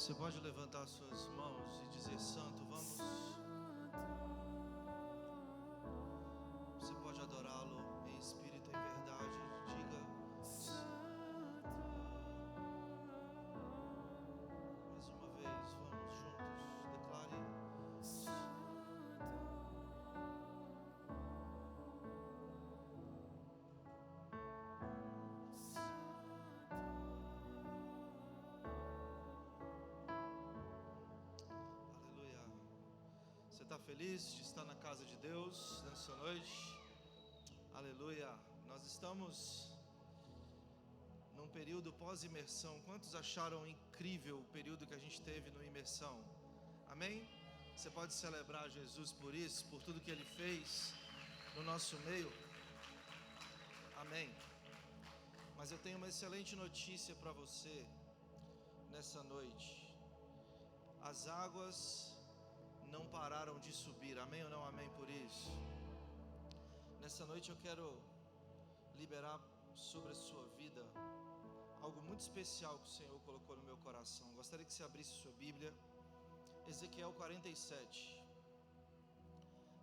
Você pode levantar suas mãos e dizer: Santo, vamos. Você pode adorá-lo em espírito e em verdade. Diga mais uma vez, vamos juntos, declare. Você está feliz de estar na casa de Deus nessa noite? Aleluia! Nós estamos num período pós-imersão. Quantos acharam incrível o período que a gente teve no imersão? Amém? Você pode celebrar Jesus por isso, por tudo que Ele fez no nosso meio? Amém? Mas eu tenho uma excelente notícia para você nessa noite. As águas não pararam de subir, amém ou não amém por isso? Nessa noite eu quero liberar sobre a sua vida algo muito especial que o Senhor colocou no meu coração. Gostaria que você abrisse sua Bíblia, Ezequiel 47.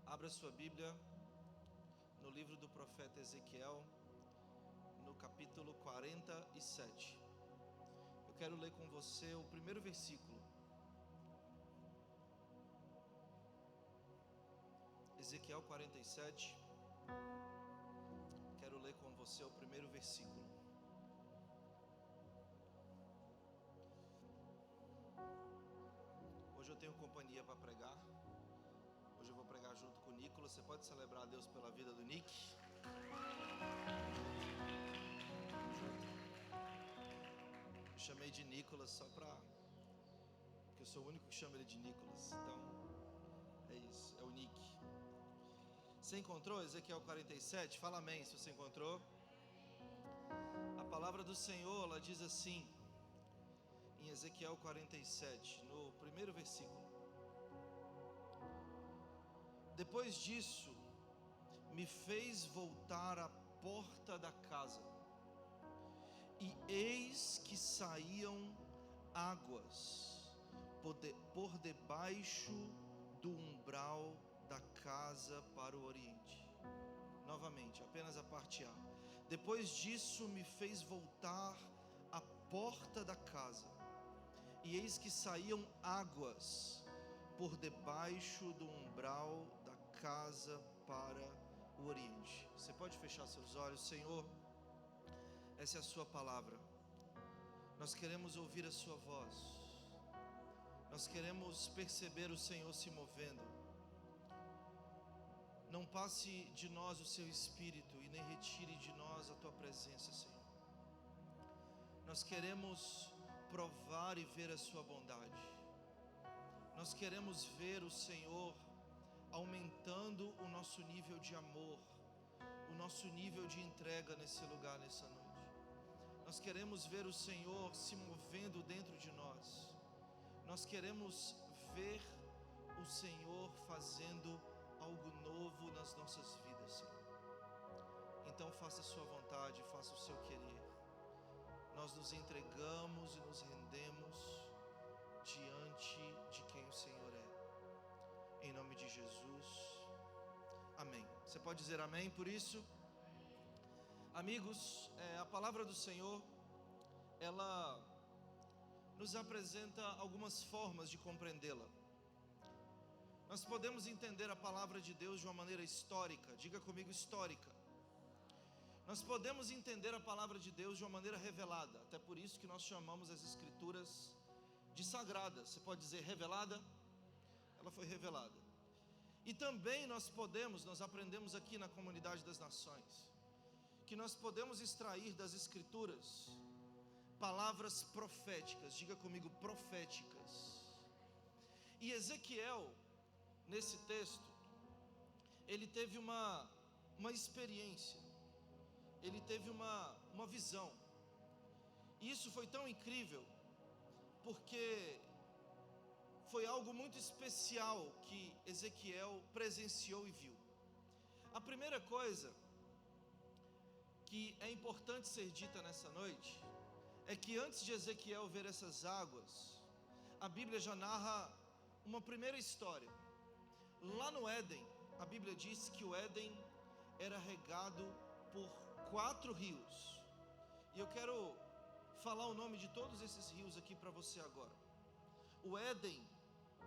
Abra sua Bíblia no livro do profeta Ezequiel, no capítulo 47. Eu quero ler com você o primeiro versículo. Ezequiel 47, quero ler com você o primeiro versículo. Hoje eu tenho companhia para pregar. Hoje eu vou pregar junto com o Nicolas. Você pode celebrar a Deus pela vida do Nick? Eu chamei de Nicolas só porque eu sou o único que chama ele de Nicolas. Então, é isso, é o Nick. Você encontrou Ezequiel 47? Fala amém se você encontrou. A palavra do Senhor, ela diz assim, em Ezequiel 47, no primeiro versículo: Depois disso, me fez voltar à porta da casa, e eis que saíam águas por debaixo do umbral da casa para o oriente. Novamente, apenas a parte A. Depois disso me fez voltar à porta da casa, e eis que saíam águas por debaixo do umbral da casa para o oriente. Você pode fechar seus olhos. Senhor, essa é a sua palavra. Nós queremos ouvir a sua voz. Nós queremos perceber o Senhor se movendo. Não passe de nós o seu Espírito e nem retire de nós a tua presença, Senhor. Nós queremos provar e ver a sua bondade. Nós queremos ver o Senhor aumentando o nosso nível de amor, o nosso nível de entrega nesse lugar, nessa noite. Nós queremos ver o Senhor se movendo dentro de nós. Nós queremos ver o Senhor fazendo algo novo nas nossas vidas, Senhor. Então faça a sua vontade, faça o seu querer. Nós nos entregamos e nos rendemos diante de quem o Senhor é. Em nome de Jesus, amém. Você pode dizer amém por isso? Amigos, a palavra do Senhor, ela nos apresenta algumas formas de compreendê-la. Nós podemos entender a palavra de Deus de uma maneira histórica. Diga comigo, histórica. Nós podemos entender a palavra de Deus de uma maneira revelada. Até por isso que nós chamamos as escrituras de sagradas. Você pode dizer revelada? Ela foi revelada. E também nós aprendemos aqui na Comunidade das Nações, que nós podemos extrair das escrituras palavras proféticas. Diga comigo, proféticas. E Ezequiel, nesse texto, ele teve uma experiência, ele teve uma visão. E isso foi tão incrível, porque foi algo muito especial que Ezequiel presenciou e viu. A primeira coisa que é importante ser dita nessa noite é que antes de Ezequiel ver essas águas, a Bíblia já narra uma primeira história. Lá no Éden, a Bíblia diz que o Éden era regado por 4 rios. E eu quero falar o nome de todos esses rios aqui para você agora. O Éden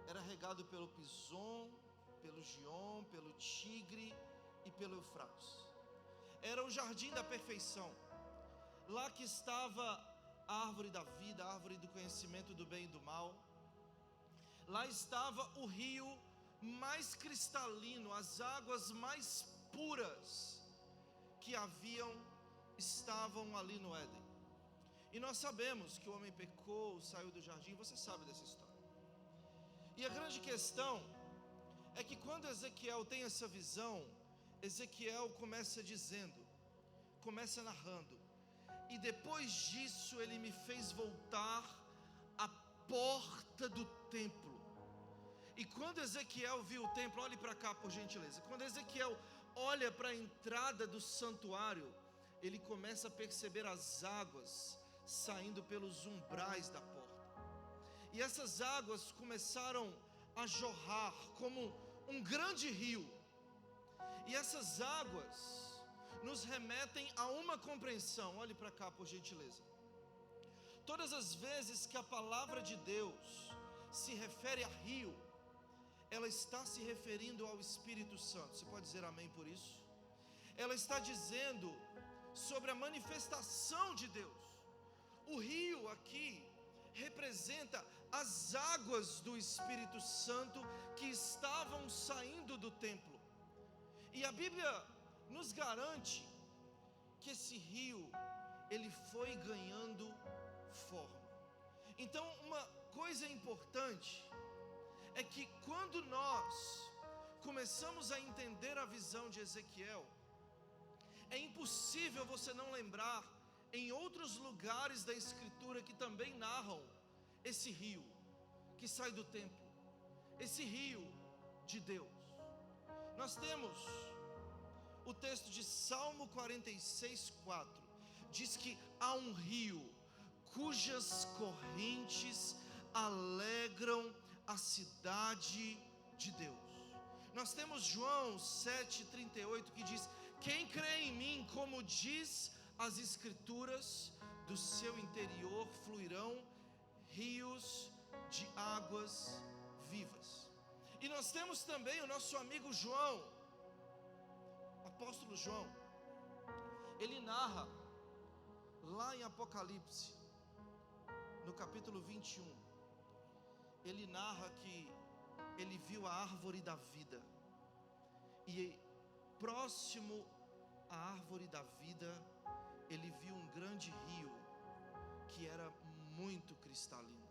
era regado pelo Pison, pelo Gion, pelo Tigre e pelo Eufrates. Era o jardim da perfeição. Lá que estava a árvore da vida, a árvore do conhecimento do bem e do mal. Lá estava o rio mais cristalino, as águas mais puras que estavam ali no Éden. E nós sabemos que o homem pecou, saiu do jardim, você sabe dessa história. E a grande questão é que quando Ezequiel tem essa visão, Ezequiel começa narrando: e depois disso ele me fez voltar à porta do templo. E quando Ezequiel viu o templo, olhe para cá por gentileza. Quando Ezequiel olha para a entrada do santuário, ele começa a perceber as águas saindo pelos umbrais da porta. E essas águas começaram a jorrar como um grande rio. E essas águas nos remetem a uma compreensão. Olhe para cá por gentileza. Todas as vezes que a palavra de Deus se refere a rio, ela está se referindo ao Espírito Santo. Você pode dizer amém por isso? Ela está dizendo sobre a manifestação de Deus. O rio aqui representa as águas do Espírito Santo que estavam saindo do templo. E a Bíblia nos garante que esse rio, ele foi ganhando forma. Então, uma coisa importante é que quando nós começamos a entender a visão de Ezequiel, é impossível você não lembrar em outros lugares da Escritura que também narram esse rio que sai do templo, esse rio de Deus. Nós temos o texto de Salmo 46:4, diz que há um rio cujas correntes alegram a cidade de Deus. Nós temos João 7:38 que diz: quem crê em mim, como diz as Escrituras, do seu interior fluirão rios de águas vivas. E nós temos também o nosso amigo João, apóstolo João. Ele narra lá em Apocalipse, no capítulo 21, ele narra que ele viu a árvore da vida, e próximo à árvore da vida, ele viu um grande rio, que era muito cristalino.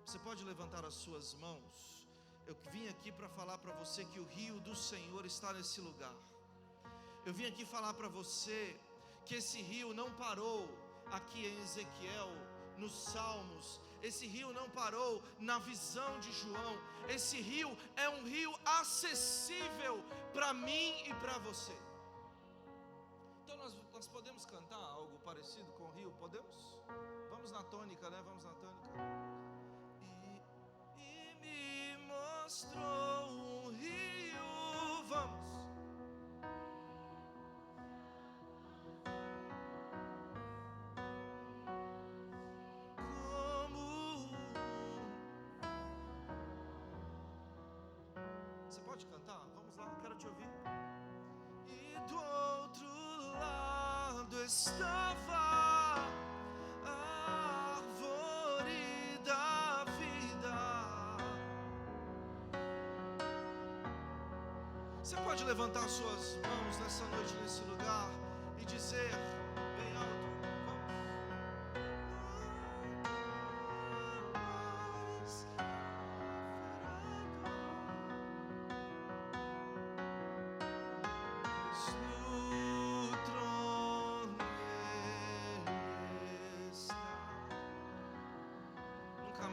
Você pode levantar as suas mãos. Eu vim aqui para falar para você que o rio do Senhor está nesse lugar. Eu vim aqui falar para você que esse rio não parou aqui em Ezequiel, nos Salmos. Esse rio não parou na visão de João. Esse rio é um rio acessível para mim e para você. Então nós podemos cantar algo parecido com o rio? Podemos? Vamos na tônica, né? Vamos na tônica. E me mostrou um rio. Vamos. Você pode cantar? Vamos lá, eu quero te ouvir. E do outro lado estava a árvore da vida. Você pode levantar suas mãos nessa noite, nesse lugar, e dizer bem alto: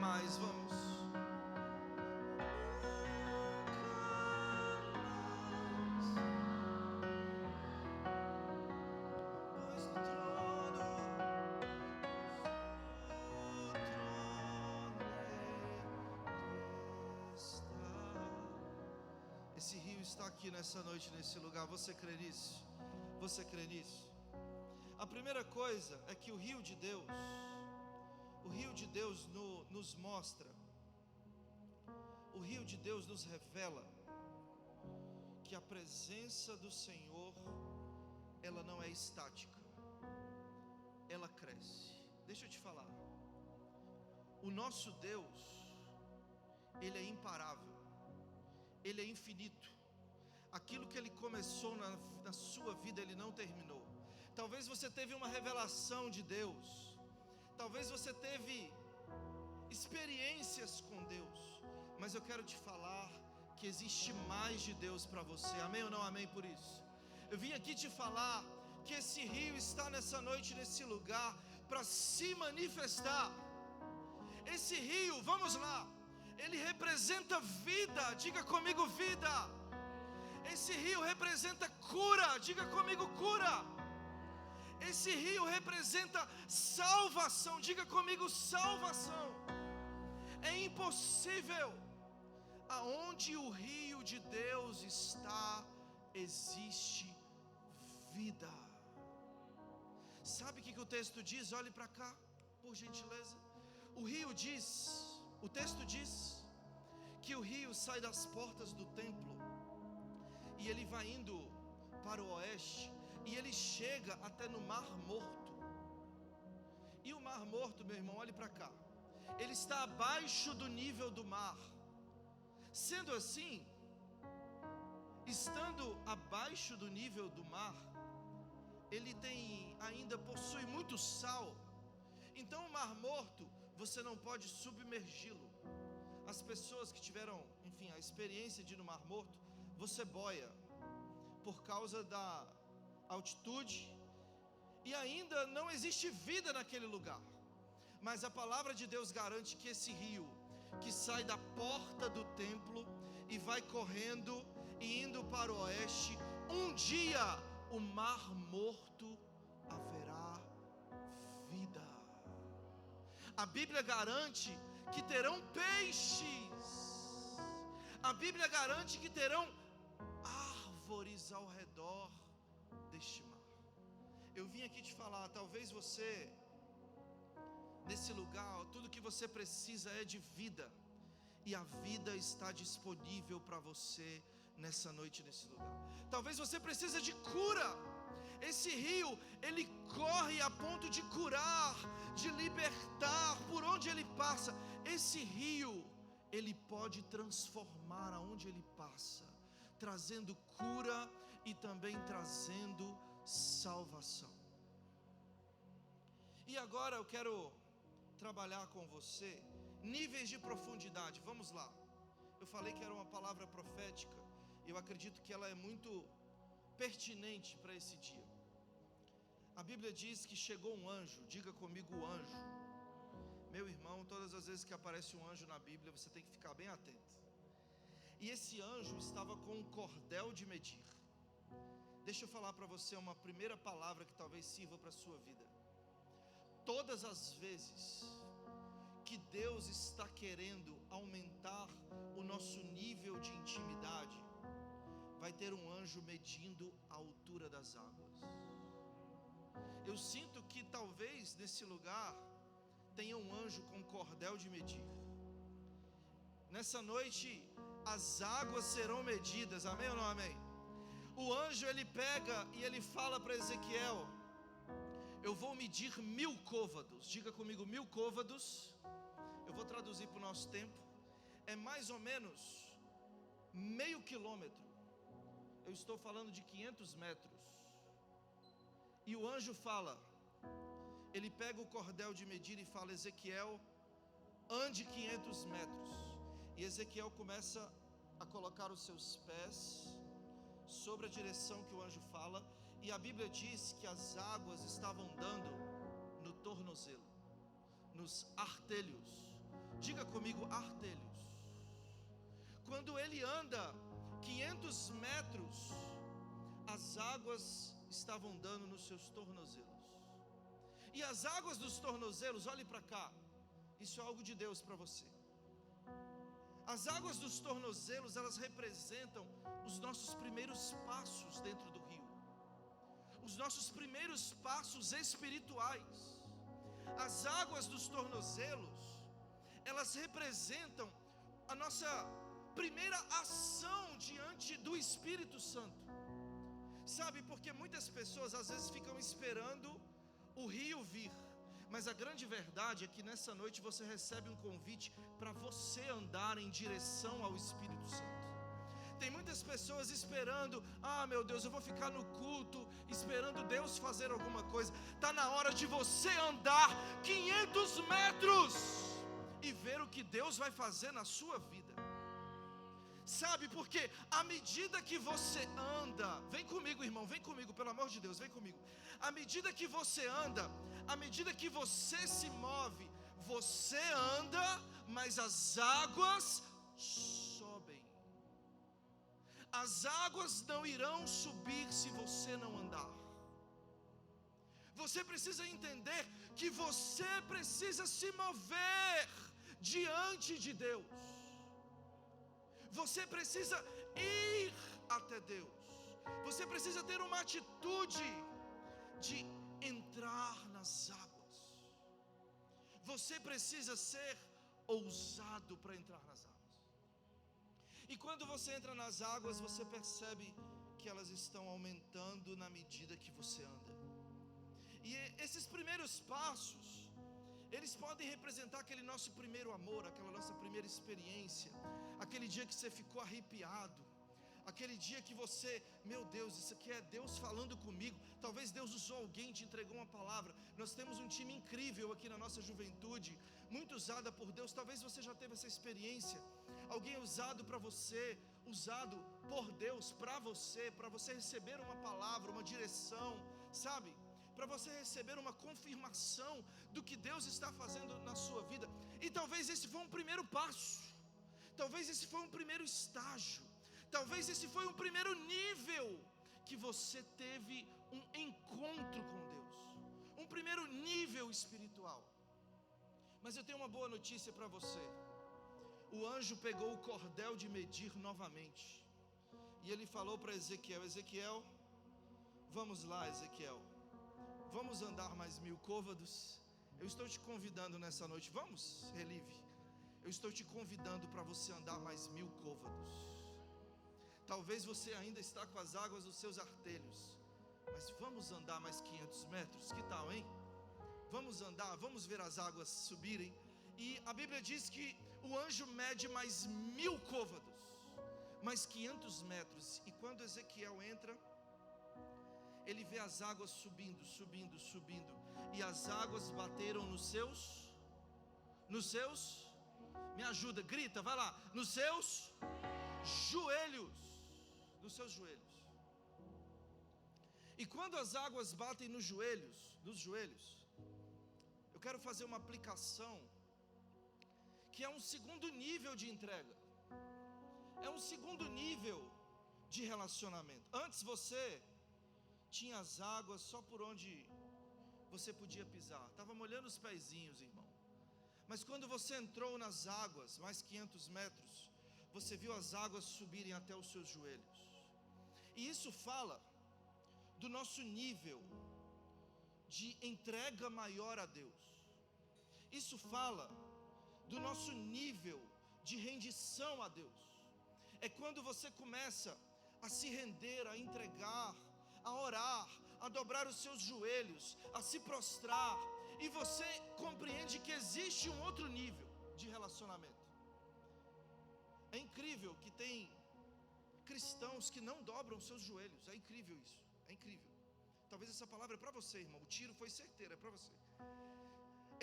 mais, vamos. Pois no trono está aqui nessa noite, nesse lugar. Você crê nisso? Você crê nisso? A primeira coisa é que o rio de Deus nos mostra, o rio de Deus nos revela que a presença do Senhor, ela não é estática, ela cresce. Deixa eu te falar, o nosso Deus, Ele é imparável, Ele é infinito. Aquilo que Ele começou na sua vida, Ele não terminou. Talvez você teve uma revelação de Deus, talvez você teve experiências com Deus, mas eu quero te falar que existe mais de Deus para você. Amém ou não amém por isso? Eu vim aqui te falar que esse rio está nessa noite, nesse lugar, para se manifestar. Esse rio, vamos lá, ele representa vida. Diga comigo, vida. Esse rio representa cura. Diga comigo, cura. Esse rio representa salvação. Diga comigo, salvação. É impossível. Aonde o rio de Deus está, existe vida. Sabe o que o texto diz? Olhe para cá, por gentileza. O texto diz que o rio sai das portas do templo e ele vai indo para o oeste e ele chega até no Mar Morto. E o Mar Morto, meu irmão, olhe para cá, ele está abaixo do nível do mar. Sendo assim, estando abaixo do nível do mar, ele ainda possui muito sal. Então o Mar Morto, você não pode submergi-lo. As pessoas que tiveram, enfim, a experiência de ir no Mar Morto, você boia por causa da altitude, e ainda não existe vida naquele lugar. Mas a palavra de Deus garante que esse rio, que sai da porta do templo e vai correndo e indo para o oeste, um dia o Mar Morto haverá vida. A Bíblia garante que terão peixes. A Bíblia garante que terão árvores ao redor deste mar. Eu vim aqui te falar, talvez você, nesse lugar, tudo que você precisa é de vida, e a vida está disponível para você nessa noite, nesse lugar. Talvez você precisa de cura. Esse rio, ele corre a ponto de curar, de libertar por onde ele passa. Esse rio, ele pode transformar aonde ele passa, trazendo cura e também trazendo salvação. E agora eu quero trabalhar com você níveis de profundidade. Vamos lá. Eu falei que era uma palavra profética. Eu acredito que ela é muito pertinente para esse dia. A Bíblia diz que chegou um anjo. Diga comigo, o anjo. Meu irmão, todas as vezes que aparece um anjo na Bíblia, você tem que ficar bem atento. E esse anjo estava com um cordel de medir. Deixa eu falar para você uma primeira palavra que talvez sirva para a sua vida. Todas as vezes que Deus está querendo aumentar o nosso nível de intimidade, vai ter um anjo medindo a altura das águas. Eu sinto que talvez nesse lugar tenha um anjo com cordel de medir. Nessa noite as águas serão medidas, amém ou não amém? O anjo, ele pega e ele fala para Ezequiel: eu vou medir 1000 côvados. Diga comigo, 1000 côvados. Eu vou traduzir para o nosso tempo. É mais ou menos meio quilômetro. Eu estou falando de 500 metros. E o anjo fala, ele pega o cordel de medir e fala: Ezequiel, ande 500 metros. E Ezequiel começa a colocar os seus pés sobre a direção que o anjo fala. E a Bíblia diz que as águas estavam dando no tornozelo, nos artelhos. Diga comigo, artelhos. Quando ele anda 500 metros, as águas estavam dando nos seus tornozelos. E as águas dos tornozelos, olhe para cá, isso é algo de Deus para você. As águas dos tornozelos, elas representam os nossos primeiros passos dentro do rio, os nossos primeiros passos espirituais. As águas dos tornozelos, elas representam a nossa primeira ação diante do Espírito Santo. Sabe, porque muitas pessoas às vezes ficam esperando o rio vir, mas a grande verdade é que nessa noite você recebe um convite para você andar em direção ao Espírito Santo. Tem muitas pessoas esperando, meu Deus, eu vou ficar no culto, esperando Deus fazer alguma coisa. Está na hora de você andar 500 metros e ver o que Deus vai fazer na sua vida. Sabe, porque à medida que você anda, vem comigo, irmão, vem comigo, pelo amor de Deus, vem comigo. À medida que você anda, à medida que você se move, você anda, mas as águas sobem. As águas não irão subir se você não andar. Você precisa entender que você precisa se mover diante de Deus. Você precisa ir até Deus. Você precisa ter uma atitude de entrar nas águas. Você precisa ser ousado para entrar nas águas. E quando você entra nas águas, você percebe que elas estão aumentando na medida que você anda. E esses primeiros passos, eles podem representar aquele nosso primeiro amor, aquela nossa primeira experiência, aquele dia que você ficou arrepiado, aquele dia que você, meu Deus, isso aqui é Deus falando comigo. Talvez Deus usou alguém, te entregou uma palavra. Nós temos um time incrível aqui na nossa juventude, muito usada por Deus. Talvez você já teve essa experiência, alguém usado para você, usado por Deus para você receber uma palavra, uma direção, sabe? Para você receber uma confirmação do que Deus está fazendo na sua vida. E talvez esse foi um primeiro passo, talvez esse foi um primeiro estágio, talvez esse foi um primeiro nível que você teve um encontro com Deus, um primeiro nível espiritual. Mas eu tenho uma boa notícia para você. O anjo pegou o cordel de medir novamente, e ele falou para Ezequiel: Ezequiel, vamos lá, Ezequiel, vamos andar mais 1000 côvados. Eu estou te convidando nessa noite. Vamos, Relive. Eu estou te convidando para você andar mais 1000 côvados. Talvez você ainda está com as águas dos seus artelhos, mas vamos andar mais 500 metros. Que tal, hein? Vamos andar, vamos ver as águas subirem. E a Bíblia diz que o anjo mede mais 1000 côvados, mais 500 metros. E quando Ezequiel entra, ele vê as águas subindo, subindo, subindo. E as águas bateram nos seus, me ajuda, grita, vai lá, nos seus joelhos, nos seus joelhos. E quando as águas batem nos joelhos, eu quero fazer uma aplicação, que é um segundo nível de entrega, é um segundo nível de relacionamento. Antes você tinha as águas só por onde você podia pisar, estava molhando os pezinhos, irmão. Mas quando você entrou nas águas, mais 500 metros, você viu as águas subirem até os seus joelhos. E isso fala do nosso nível de entrega maior a Deus. Isso fala do nosso nível de rendição a Deus. É quando você começa a se render, a entregar, a orar, a dobrar os seus joelhos, a se prostrar, e você compreende que existe um outro nível de relacionamento. É incrível que tem cristãos que não dobram seus joelhos. É incrível isso, é incrível. Talvez essa palavra é para você, irmão. O tiro foi certeiro, é para você.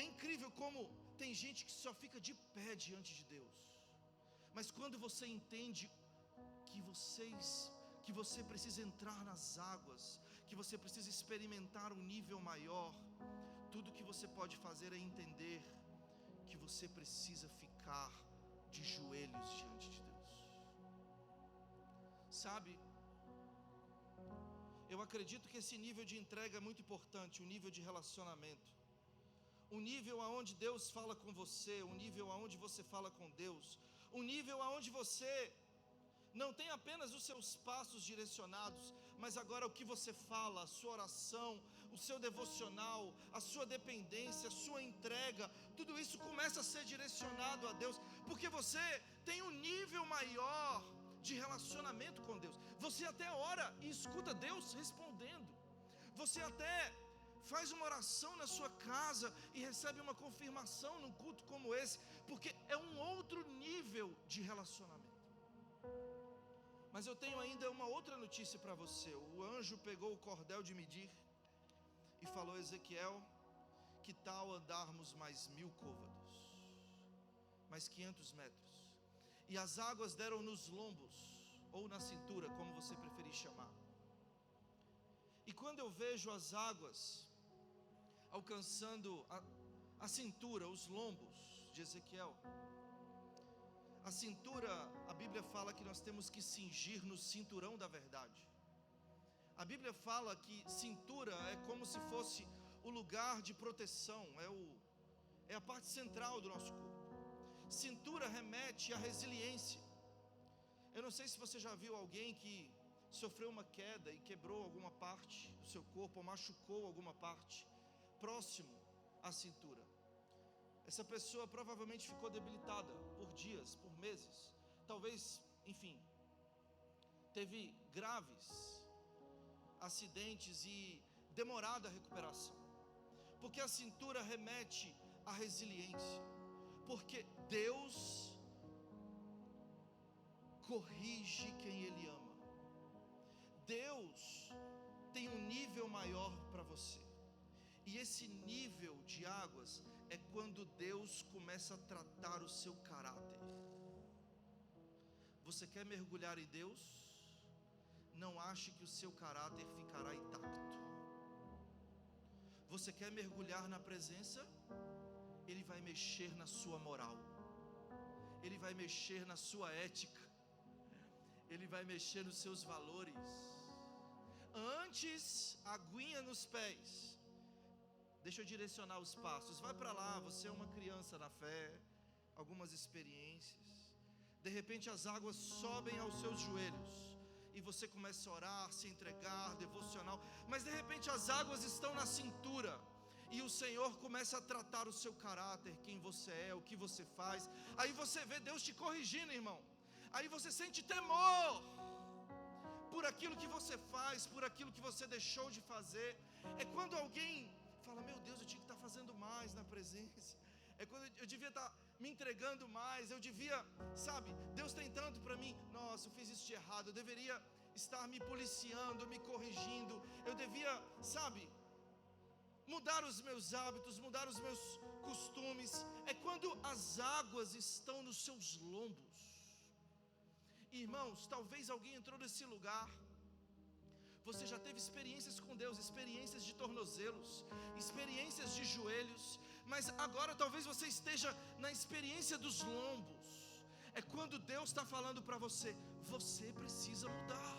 É incrível como tem gente que só fica de pé diante de Deus. Mas quando você entende que você precisa entrar nas águas, que você precisa experimentar um nível maior, tudo que você pode fazer é entender que você precisa ficar de joelhos diante de Deus. Sabe, eu acredito que esse nível de entrega é muito importante, um nível de relacionamento, um nível aonde Deus fala com você, um nível aonde você fala com Deus, um nível aonde você não tem apenas os seus passos direcionados, mas agora o que você fala, a sua oração, o seu devocional, a sua dependência, a sua entrega, tudo isso começa a ser direcionado a Deus, porque você tem um nível maior de relacionamento com Deus. Você até ora e escuta Deus respondendo. Você até faz uma oração na sua casa e recebe uma confirmação num culto como esse, porque é um outro nível de relacionamento. Mas eu tenho ainda uma outra notícia para você. O anjo pegou o cordel de medir e falou a Ezequiel: que tal andarmos mais 1000 côvados, mais 500 metros, e as águas deram nos lombos, ou na cintura, como você preferir chamar. E quando eu vejo as águas alcançando a cintura, os lombos de Ezequiel, a cintura, a Bíblia fala que nós temos que cingir no cinturão da verdade. A Bíblia fala que cintura é como se fosse o lugar de proteção, é a parte central do nosso corpo. Cintura remete à resiliência. Eu não sei se você já viu alguém que sofreu uma queda e quebrou alguma parte do seu corpo, ou machucou alguma parte próximo à cintura. Essa pessoa provavelmente ficou debilitada por dias, por meses, talvez, enfim, teve graves acidentes e demorada recuperação, porque a cintura remete à resiliência, porque Deus corrige quem Ele ama. Deus tem um nível maior para você, e esse nível de águas é quando Deus começa a tratar o seu caráter. Você quer mergulhar em Deus? Não ache que o seu caráter ficará intacto. Você quer mergulhar na presença? Ele vai mexer na sua moral, Ele vai mexer na sua ética, Ele vai mexer nos seus valores. Antes, aguinha nos pés. Deixa eu direcionar os passos. Vai para lá, você é uma criança na fé, algumas experiências. De repente as águas sobem aos seus joelhos e você começa a orar, se entregar, devocional. Mas de repente as águas estão na cintura e o Senhor começa a tratar o seu caráter, quem você é, o que você faz. Aí você vê Deus te corrigindo, irmão. Aí você sente temor por aquilo que você faz, por aquilo que você deixou de fazer. É quando alguém fala: meu Deus, eu tinha que estar fazendo mais na presença. É quando eu devia estar me entregando mais. Eu devia, sabe, Deus tem tanto para mim. Nossa, eu fiz isso de errado. Eu deveria estar me policiando, me corrigindo. Eu devia, sabe, mudar os meus hábitos, mudar os meus costumes. É quando as águas estão nos seus lombos. Irmãos, talvez alguém entrou nesse lugar. Você já teve experiências com Deus, experiências de tornozelos, experiências de joelhos, mas agora talvez você esteja na experiência dos lombos. É quando Deus está falando para você: você precisa mudar,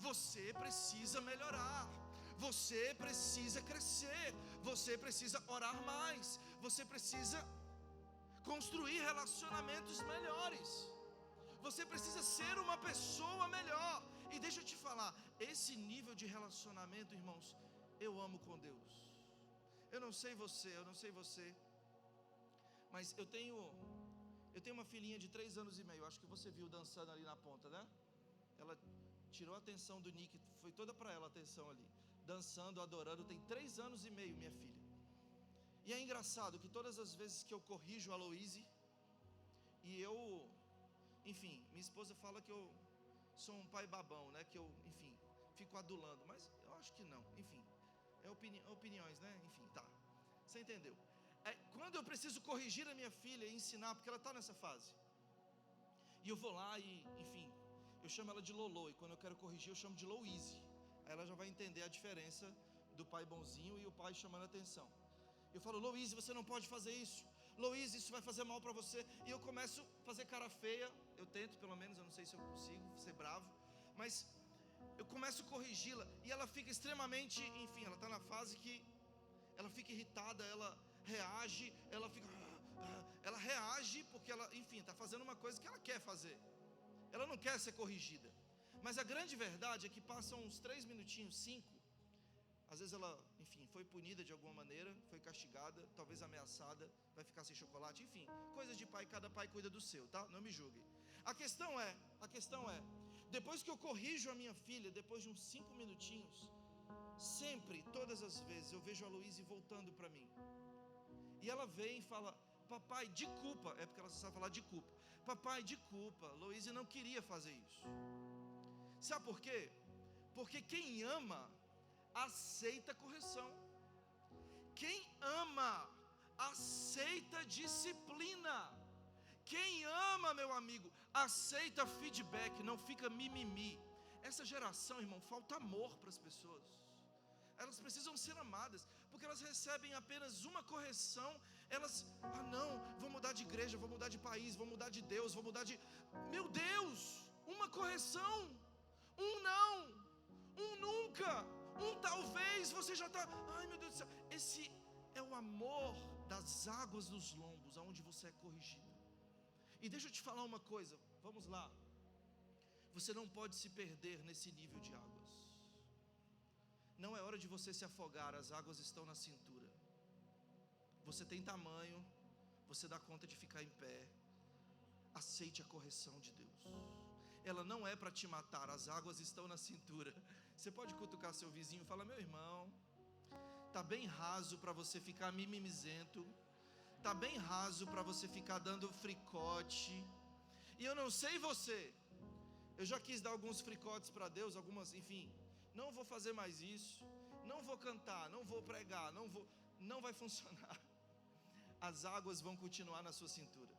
você precisa melhorar, você precisa crescer, você precisa orar mais, você precisa construir relacionamentos melhores, você precisa ser uma pessoa melhor. E deixa eu te falar, esse nível de relacionamento, irmãos, eu amo com Deus. Eu não sei você, mas eu tenho uma filhinha de 3 anos e meio. Acho que você viu dançando ali na ponta, né? Ela tirou a atenção do Nick, foi toda para ela a atenção ali, dançando, adorando. Tem 3 anos e meio, minha filha. E é engraçado que todas as vezes que eu corrijo a Aloise, e eu, enfim, minha esposa fala que eu sou um pai babão, né? Que eu, enfim, fico adulando, mas eu acho que não. Enfim, opiniões, né? Enfim, tá. Você entendeu? Quando eu preciso corrigir a minha filha e ensinar, porque ela está nessa fase, e eu vou lá e, enfim, eu chamo ela de Lolo, e quando eu quero corrigir eu chamo de Louise. Aí ela já vai entender a diferença do pai bonzinho e o pai chamando a atenção. Eu falo: Louise, você não pode fazer isso. Louise, isso vai fazer mal para você. E eu começo a fazer cara feia. Eu tento, pelo menos, eu não sei se eu consigo ser bravo, mas eu começo a corrigi-la e ela fica extremamente, enfim, ela está na fase que ela fica irritada, ela reage, ela fica ela reage porque ela, enfim, está fazendo uma coisa que ela quer fazer. Ela não quer ser corrigida. Mas a grande verdade é que passam uns 3 minutinhos, 5. Às vezes ela, enfim, foi punida de alguma maneira, foi castigada, talvez ameaçada, vai ficar sem chocolate, enfim, coisas de pai, cada pai cuida do seu, tá? Não me julguem. A questão é, depois que eu corrijo a minha filha, depois de uns 5 minutinhos, sempre, todas as vezes, eu vejo a Luíse voltando para mim. E ela vem e fala: papai, de culpa, é porque ela só sabe falar de culpa. Papai, de culpa, Luíse não queria fazer isso. Sabe por quê? Porque quem ama, aceita correção. Quem ama, aceita disciplina. Quem ama, meu amigo, aceita feedback, não fica mimimi. Essa geração, irmão, falta amor para as pessoas. Elas precisam ser amadas, porque elas recebem apenas uma correção. Elas, não, vou mudar de igreja, vou mudar de país, vou mudar de Deus, vou mudar de... Meu Deus, uma correção, um não, um nunca, um talvez, você já está... Ai, meu Deus do céu, esse é o amor das águas dos lombos, aonde você é corrigido. E deixa eu te falar uma coisa, vamos lá. Você não pode se perder nesse nível de águas. Não é hora de você se afogar, as águas estão na cintura. Você tem tamanho, você dá conta de ficar em pé. Aceite a correção de Deus. Ela não é para te matar, as águas estão na cintura. Você pode cutucar seu vizinho e falar: meu irmão, tá bem raso para você ficar mimimizento, tá bem raso para você ficar dando fricote. E eu não sei você, eu já quis dar alguns fricotes para Deus, algumas, enfim, não vou fazer mais isso, não vou cantar, não vou pregar, não vai funcionar. As águas vão continuar na sua cintura.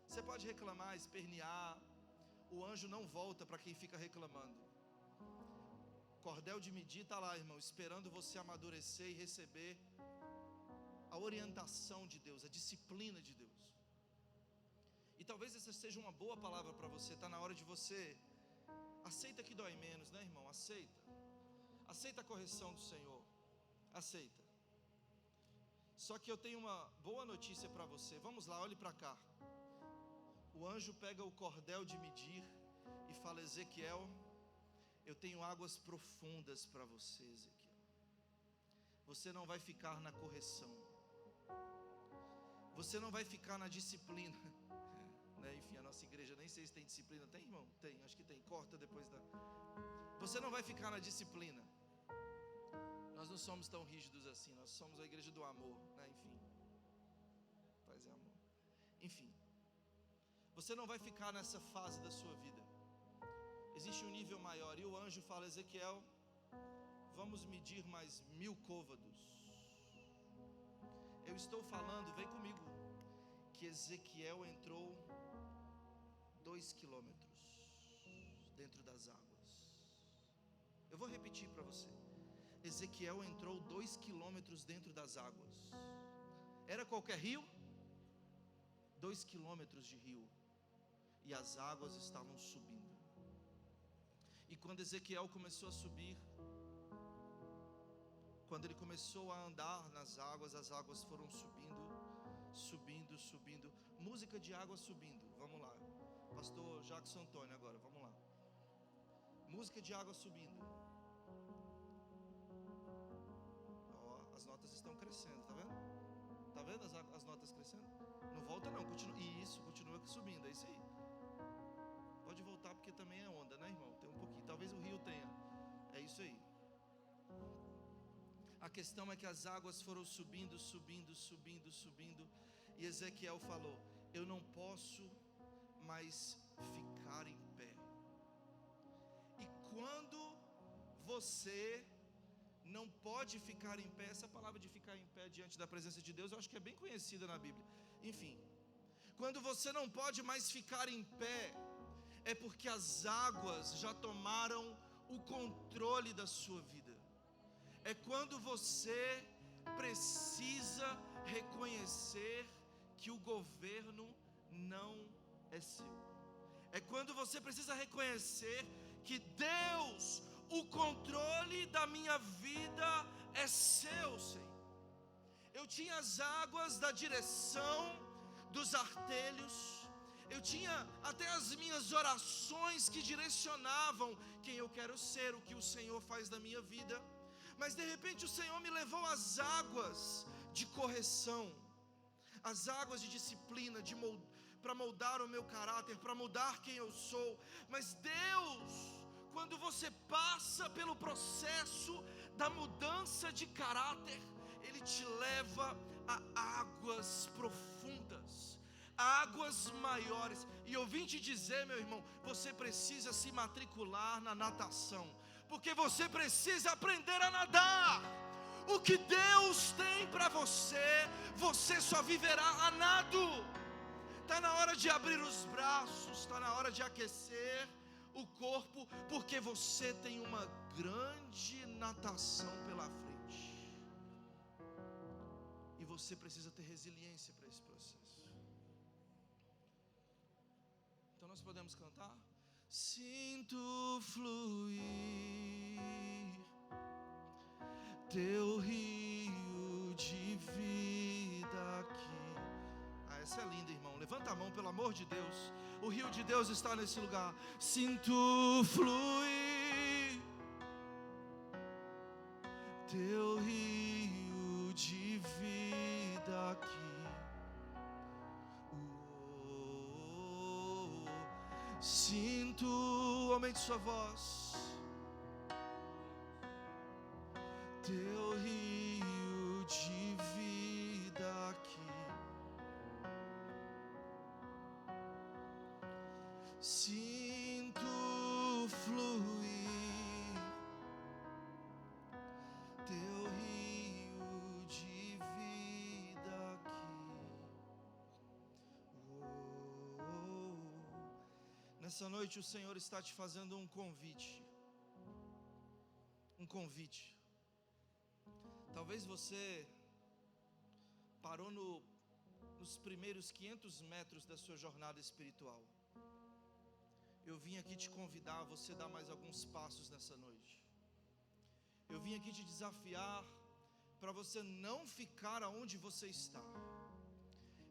Você pode reclamar, espernear, o anjo não volta para quem fica reclamando. Cordel de medir está lá, irmão, esperando você amadurecer e receber a orientação de Deus, a disciplina de Deus. E talvez essa seja uma boa palavra para você. Está na hora de você, aceita que dói menos, né, irmão? Aceita a correção do Senhor, aceita. Só que eu tenho uma boa notícia para você. Vamos lá, olhe para cá. O anjo pega o cordel de medir e fala: Ezequiel, eu tenho águas profundas para você, Ezequiel. Você não vai ficar na correção, você não vai ficar na disciplina, né? Enfim, a nossa igreja, nem sei se tem disciplina. Tem, irmão? Tem, acho que tem. Corta depois da... Você não vai ficar na disciplina. Nós não somos tão rígidos assim. Nós somos a igreja do amor, né? Enfim, paz e amor. Enfim, você não vai ficar nessa fase da sua vida. Existe um nível maior. E o anjo fala: Ezequiel, vamos medir mais 1000 côvados. Eu estou falando, vem comigo, que Ezequiel entrou 2 quilômetros dentro das águas. Eu vou repetir para você. Ezequiel entrou 2 quilômetros dentro das águas. Era qualquer rio? 2 quilômetros de rio. E as águas estavam subindo. E quando Ezequiel começou a subir, quando ele começou a andar nas águas, as águas foram subindo, subindo, subindo. Música de água subindo. Vamos lá. Pastor Jackson Antônio agora, vamos lá. Música de água subindo. As notas estão crescendo, tá vendo? Tá vendo as notas crescendo? Não volta não, continua. Isso, continua subindo, é isso aí. Pode voltar porque também é onda, né, irmão? Tem um pouquinho, talvez o rio tenha. É isso aí. A questão é que as águas foram subindo, subindo, subindo, subindo. E Ezequiel falou: eu não posso mais ficar em pé. E quando você não pode ficar em pé, essa palavra de ficar em pé diante da presença de Deus, eu acho que é bem conhecida na Bíblia. Enfim, quando você não pode mais ficar em pé, é porque as águas já tomaram o controle da sua vida. É quando você precisa reconhecer que o governo não é seu. É quando você precisa reconhecer que Deus, o controle da minha vida é seu, Senhor. eu tinha as águas da direção dos artelhos, eu tinha até as minhas orações que direcionavam quem eu quero ser, o que o Senhor faz na minha vida. Mas de repente o Senhor me levou às águas de correção, as águas de disciplina, para moldar o meu caráter, para mudar quem eu sou. Mas Deus, quando você passa pelo processo da mudança de caráter, Ele te leva a águas profundas, águas maiores. E eu vim te dizer, meu irmão, você precisa se matricular na natação, porque você precisa aprender a nadar. O que Deus tem para você, você só viverá a nado. Está na hora de abrir os braços, está na hora de aquecer o corpo, porque você tem uma grande natação pela frente. E você precisa ter resiliência para esse processo. Então nós podemos cantar? Sinto fluir teu rio de vida aqui. Essa é linda, irmão. Levanta a mão, pelo amor de Deus. O rio de Deus está nesse lugar. Sinto fluir teu rio de vida aqui. Sinto, aumente sua voz, teu rio de vida aqui. Sinto fluir teu rio de vida aqui. Nessa noite o Senhor está te fazendo um convite. Um convite. Talvez você parou nos primeiros 500 metros da sua jornada espiritual. Eu vim aqui te convidar a você dar mais alguns passos nessa noite. Eu vim aqui te desafiar para você não ficar aonde você está.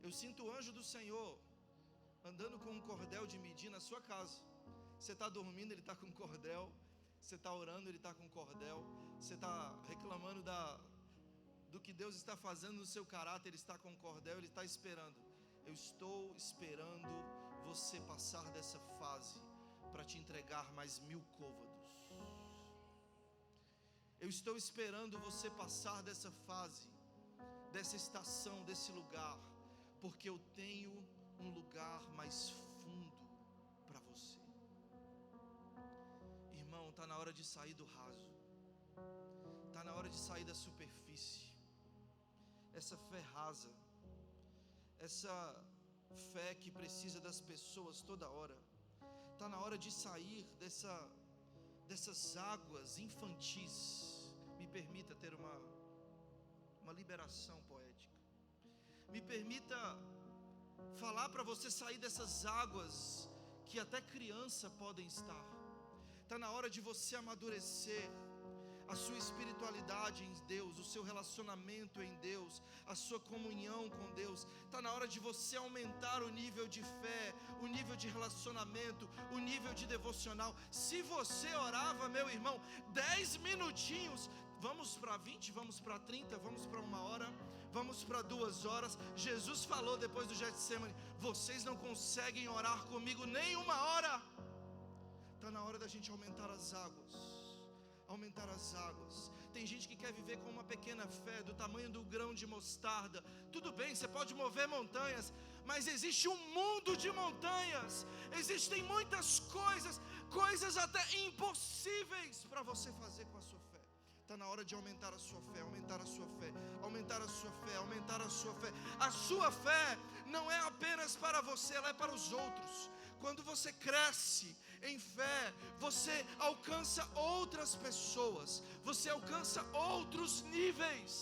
Eu sinto o anjo do Senhor andando com um cordel de medir na sua casa. Você está dormindo, ele está com um cordel. Você está orando, ele está com um cordel. Você está reclamando do que Deus está fazendo no seu caráter, ele está com um cordel, ele está esperando. Eu estou esperando você passar dessa fase para te entregar mais 1000 côvados. Eu estou esperando você passar dessa fase, dessa estação, desse lugar, porque eu tenho um lugar mais fundo para você. Irmão, está na hora de sair do raso, está na hora de sair da superfície. Essa fé rasa, essa fé que precisa das pessoas toda hora, está na hora de sair dessas águas infantis. Me permita ter uma liberação poética. Me permita falar para você sair dessas águas que até criança podem estar. Está na hora de você amadurecer a sua espiritualidade em Deus, o seu relacionamento em Deus, a sua comunhão com Deus. Está na hora de você aumentar o nível de fé, o nível de relacionamento, o nível de devocional. Se você orava, meu irmão, 10 minutinhos, vamos para 20, vamos para 30, vamos para 1 hora, vamos para 2 horas. Jesus falou depois do Getsemane: vocês não conseguem orar comigo nem 1 hora. Está na hora da gente aumentar as águas. Aumentar as águas. Tem gente que quer viver com uma pequena fé do tamanho do grão de mostarda. Tudo bem, você pode mover montanhas, mas existe um mundo de montanhas. Existem muitas coisas até impossíveis para você fazer com a sua fé. Está na hora de aumentar a sua fé, aumentar a sua fé, aumentar a sua fé, aumentar a sua fé. A sua fé não é apenas para você, ela é para os outros. Quando você cresce em fé, você alcança outras pessoas, você alcança outros níveis.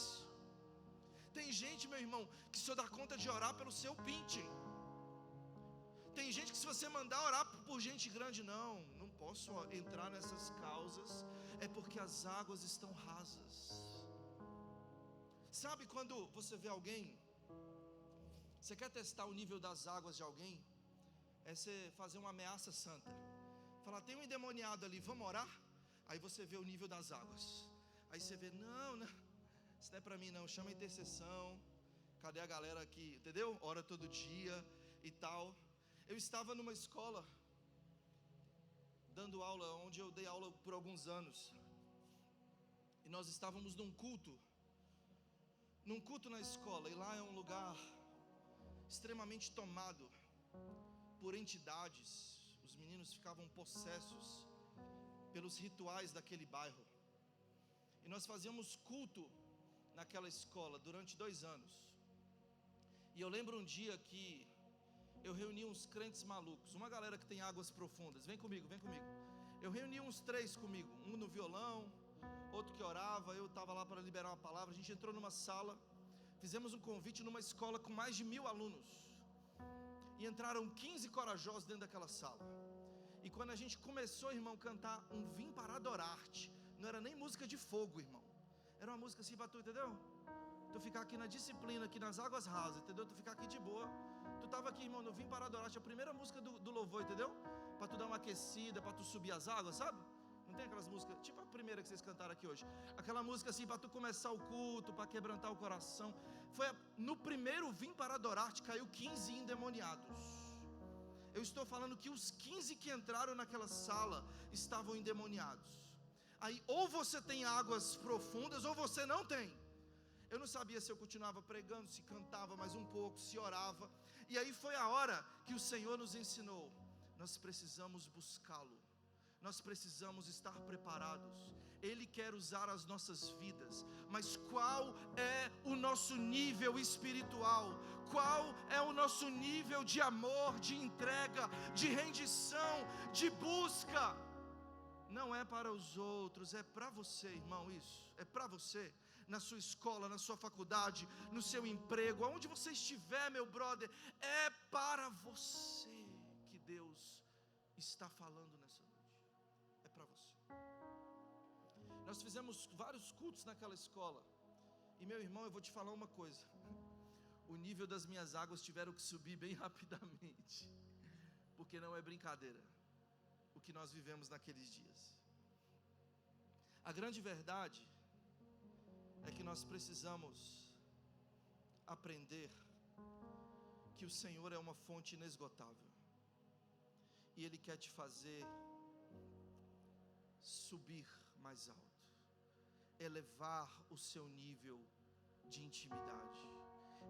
Tem gente, meu irmão, que só dá conta de orar pelo seu pinte. Tem gente que se você mandar orar por gente grande, não posso entrar nessas causas, é porque as águas estão rasas. Sabe quando você vê alguém, você quer testar o nível das águas de alguém? É você fazer uma ameaça santa. Falar, tem um endemoniado ali, vamos orar? Aí você vê o nível das águas. Aí você vê, não, isso não é para mim não, chama a intercessão. Cadê a galera aqui, entendeu? Ora todo dia e tal. Eu estava numa escola, dando aula, onde eu dei aula por alguns anos. E nós estávamos num culto na escola. E lá é um lugar extremamente tomado por entidades. Os meninos ficavam possessos pelos rituais daquele bairro. E nós fazíamos culto naquela escola durante 2 anos. E eu lembro um dia que eu reuni uns crentes malucos, uma galera que tem águas profundas. Vem comigo. Eu reuni uns 3 comigo, um no violão, outro que orava. Eu estava lá para liberar uma palavra. A gente entrou numa sala, fizemos um convite numa escola com mais de 1000 alunos. E entraram 15 corajosos dentro daquela sala. E quando a gente começou, irmão, cantar um Vim para adorar-te, não era nem música de fogo, irmão. Era uma música assim para tu, entendeu? Tu ficar aqui na disciplina, aqui nas águas rasas, entendeu? Tu ficar aqui de boa. Tu estava aqui, irmão, no Vim para adorar-te, a primeira música do louvor, entendeu? Para tu dar uma aquecida, para tu subir as águas, sabe? Não tem aquelas músicas, tipo a primeira que vocês cantaram aqui hoje. Aquela música assim para tu começar o culto, para quebrantar o coração. No primeiro Vim para adorar-te, caiu 15 endemoniados. Eu estou falando que os 15 que entraram naquela sala estavam endemoniados. Aí ou você tem águas profundas ou você não tem. Eu não sabia se eu continuava pregando, se cantava mais um pouco, se orava. E aí foi a hora que o Senhor nos ensinou. Nós precisamos buscá-lo. Nós precisamos estar preparados. Ele quer usar as nossas vidas. Mas qual é o nosso nível espiritual? Qual é o nosso nível de amor, de entrega, de rendição, de busca? Não é para os outros, é para você, irmão, isso. É para você, na sua escola, na sua faculdade, no seu emprego, aonde você estiver, meu brother, é para você que Deus está falando nessa noite. É para você. Nós fizemos vários cultos naquela escola. E meu irmão, eu vou te falar uma coisa. O nível das minhas águas tiveram que subir bem rapidamente. Porque não é brincadeira o que nós vivemos naqueles dias. A grande verdade é que nós precisamos aprender que o Senhor é uma fonte inesgotável. E Ele quer te fazer subir mais alto, elevar o seu nível de intimidade.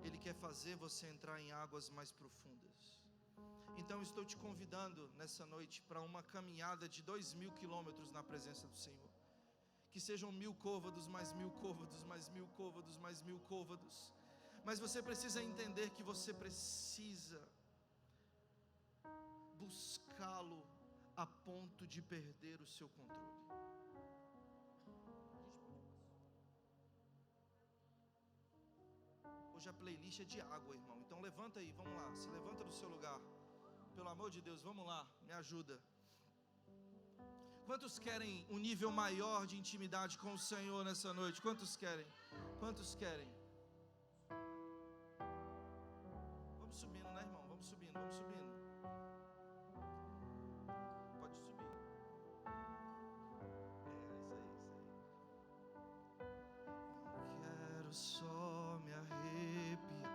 Ele quer fazer você entrar em águas mais profundas. Então estou te convidando nessa noite para uma caminhada de 2000 quilômetros na presença do Senhor. Que sejam 1000 côvados, mais 1000 côvados, mais 1000 côvados, mais 1000 côvados. Mas você precisa entender que você precisa buscá-lo a ponto de perder o seu controle. Hoje a playlist é de água, irmão. Então levanta aí, vamos lá. Se levanta do seu lugar. Pelo amor de Deus, vamos lá, me ajuda. Quantos querem um nível maior de intimidade com o Senhor nessa noite? Quantos querem? Quantos querem? Vamos subindo, né, irmão? Vamos subindo, vamos subindo. Pode subir. Isso aí. Não quero só me arrepiar,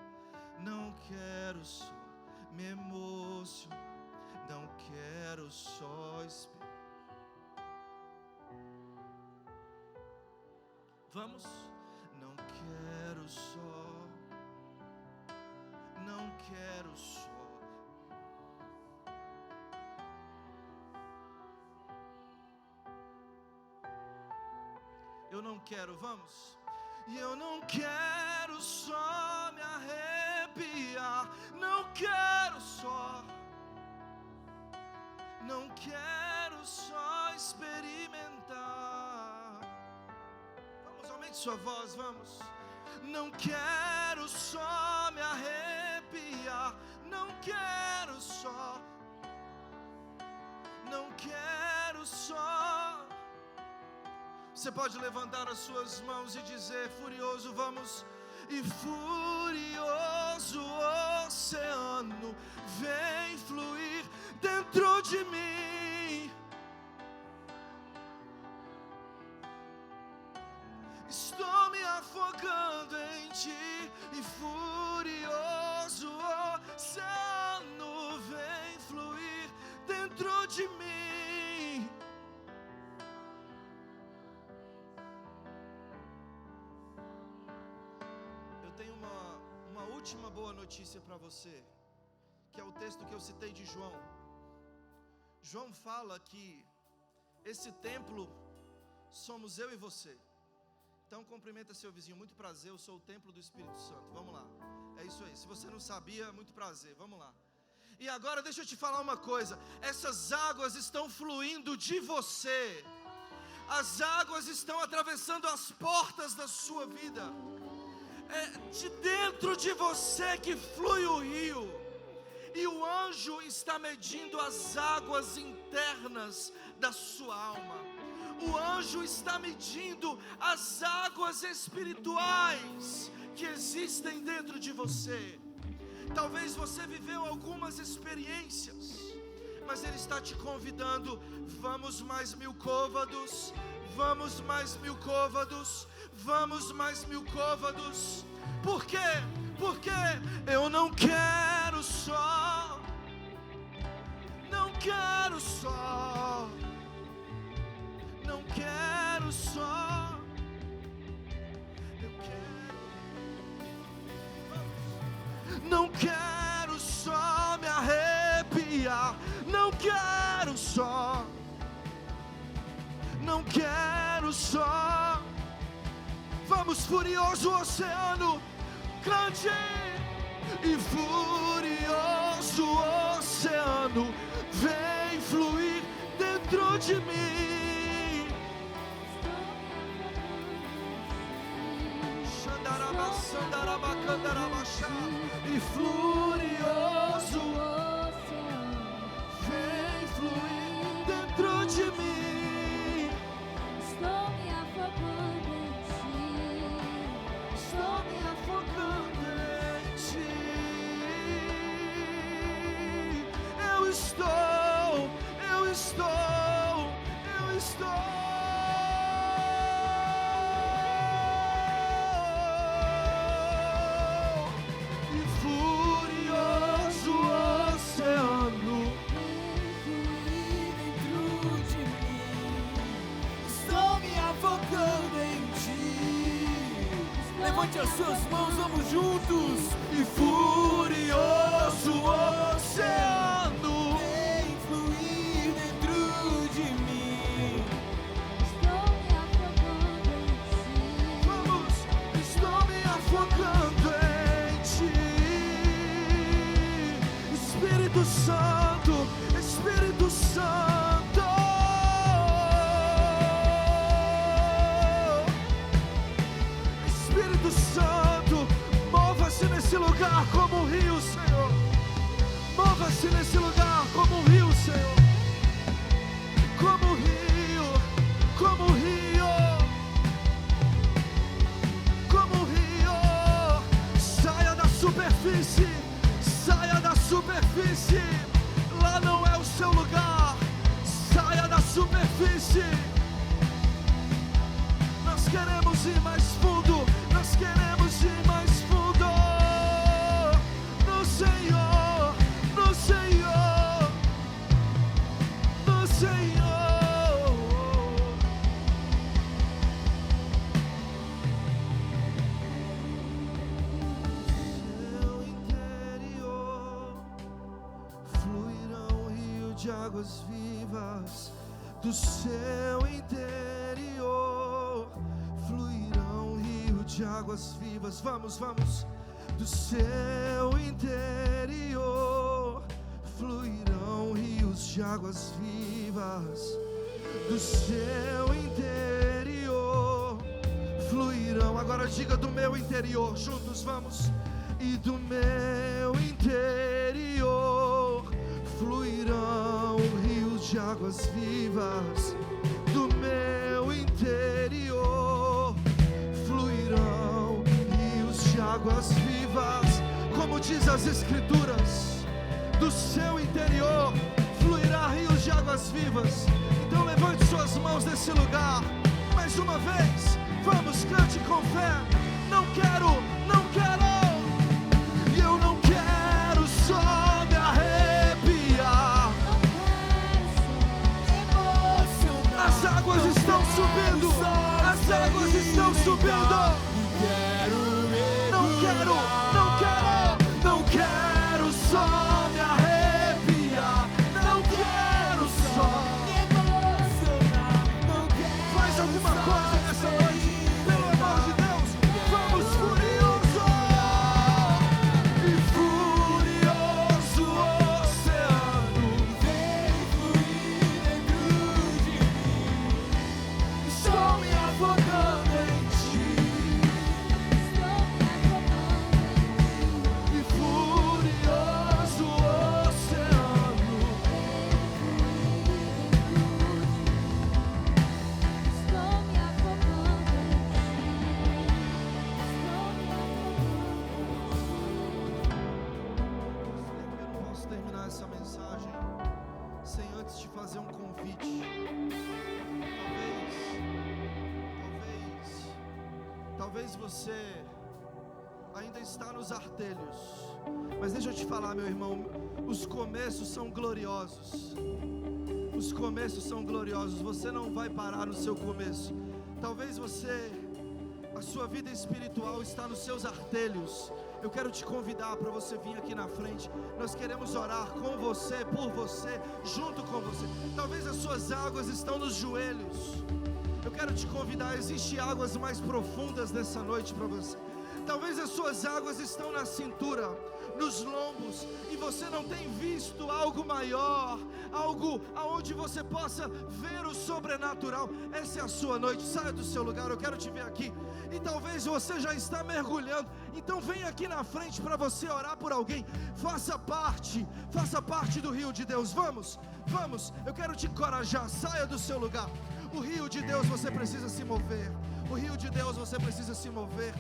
não quero só me emocionar, não quero só esperar. Vamos? Não quero só, não quero só. Eu não quero, vamos? E eu não quero só me arrepiar, não quero só, não quero só experimentar. Vamos, aumente sua voz, vamos. Não quero só me arrepiar, não quero só, não quero só. Você pode levantar as suas mãos e dizer, furioso, vamos. e furioso oceano vem fluir dentro de mim. Estou me afogando em ti e furioso oceano vem fluir dentro de mim. Eu tenho uma última boa notícia para você, que é o texto que eu citei de João. João fala que esse templo somos eu e você. Então cumprimenta seu vizinho, muito prazer, eu sou o templo do Espírito Santo. Vamos lá, é isso aí. Se você não sabia, muito prazer, vamos lá. E agora deixa eu te falar uma coisa: essas águas estão fluindo de você. As águas estão atravessando as portas da sua vida. É de dentro de você que flui o rio. E o anjo está medindo as águas internas da sua alma. O anjo está medindo as águas espirituais que existem dentro de você. Talvez você viveu algumas experiências, mas ele está te convidando: vamos mais 1000 côvados, vamos mais 1000 côvados, vamos mais 1000 côvados. Por quê? Porque eu não quero só, não quero só, não quero só, eu quero, não quero só me arrepiar, não quero só, não quero só. Vamos, furioso oceano, cante. E furioso oceano vem fluir dentro de mim. E furioso vem fluir dentro de mim. Estou me afogando em ti. Estou me afogando em ti. Eu estou, eu estou, eu estou. Levante as suas mãos, vamos juntos. E furioso oceano vem fluir dentro de mim. Estou me afogando em ti. Vamos, estou me afogando em ti. Espírito Santo, Espírito Santo. Espírito Santo, mova-se nesse lugar como um rio, Senhor. Mova-se nesse lugar como um rio, Senhor. Como um rio, como um rio, como um rio. Saia da superfície, saia da superfície. Lá não é o seu lugar. Saia da superfície. Nós queremos ir mais fundo. Nós queremos ir mais fundo no Senhor, no Senhor, no Senhor. Seu interior fluirá um rio de águas vivas. Do seu interior fluirá um rio de águas vivas. Vamos, vamos. Do seu interior fluirão rios de águas vivas. Do seu interior fluirão. Agora diga: do meu interior. Juntos vamos. E do meu interior fluirão rios de águas vivas. Do meu interior fluirão rios de águas vivas, como diz as Escrituras, do seu interior fluirá rios de águas vivas. Então levante suas mãos nesse lugar, mais uma vez, vamos, cante com fé. Não quero, e eu não quero só me arrepiar. As águas estão subindo, as águas estão subindo. Não quero só me arrepiar. Não quero só. Faz alguma coisa nessa noite, pelo amor de Deus. Vamos, furioso e furioso oceano, vem fluir dentro de mim. Estou me afogando em ti. E furioso oceano, Estou me afogando em ti. eu não posso terminar essa mensagem sem antes te fazer um convite. Talvez você ainda está nos artelhos, mas deixa eu te falar, meu irmão, os começos são gloriosos. Os começos são gloriosos. Você não vai parar no seu começo. Talvez a sua vida espiritual está nos seus artelhos. Eu quero te convidar para você vir aqui na frente. Nós queremos orar com você, por você, junto com você. Talvez as suas águas estão nos joelhos. Eu quero te convidar, existem águas mais profundas nessa noite para você. Talvez as suas águas estão na cintura, nos lombos, e você não tem visto algo maior, algo aonde você possa ver o sobrenatural. Essa é a sua noite. Saia do seu lugar, eu quero te ver aqui. E talvez você já está mergulhando, então vem aqui na frente para você orar por alguém. Faça parte do rio de Deus. Vamos, eu quero te encorajar. Saia do seu lugar. O rio de Deus, você precisa se mover. O rio de Deus, você precisa se mover.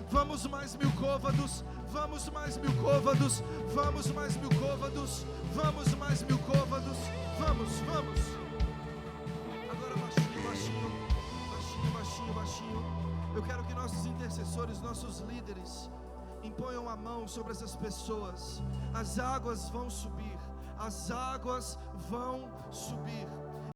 Vamos mais 1000 côvados. Vamos mais 1000 côvados. Vamos mais 1000 côvados. Vamos mais 1000 côvados. Vamos. Agora baixinho. Eu quero que nossos intercessores, nossos líderes, imponham a mão sobre essas pessoas. As águas vão subir. As águas vão subir.